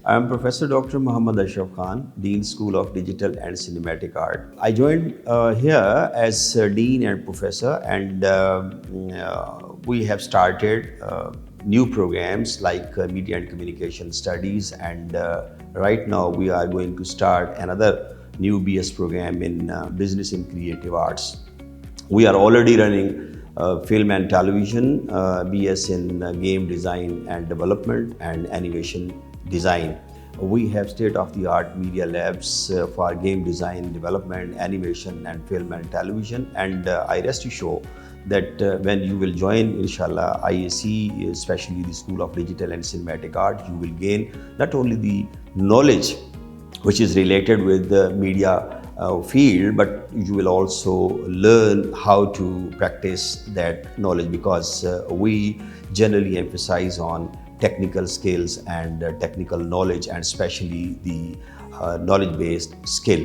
I am Professor Dr. Muhammad Ashraf Khan, Dean School of Digital and Cinematic Art. I joined here as Dean and Professor, and we have started new programs like Media and Communication Studies, and right now we are going to start another new BS program in Business and Creative Arts. We are already running film and television, BS in game design and development and animation design. We have state-of-the-art media labs for game design, development, animation and film and television. And I rest to show that when you will join, inshallah, IAC, especially the School of Digital and Cinematic Art, you will gain not only the knowledge which is related with the media field, but you will also learn how to practice that knowledge, because we generally emphasize on technical skills and technical knowledge, and especially the knowledge-based skill.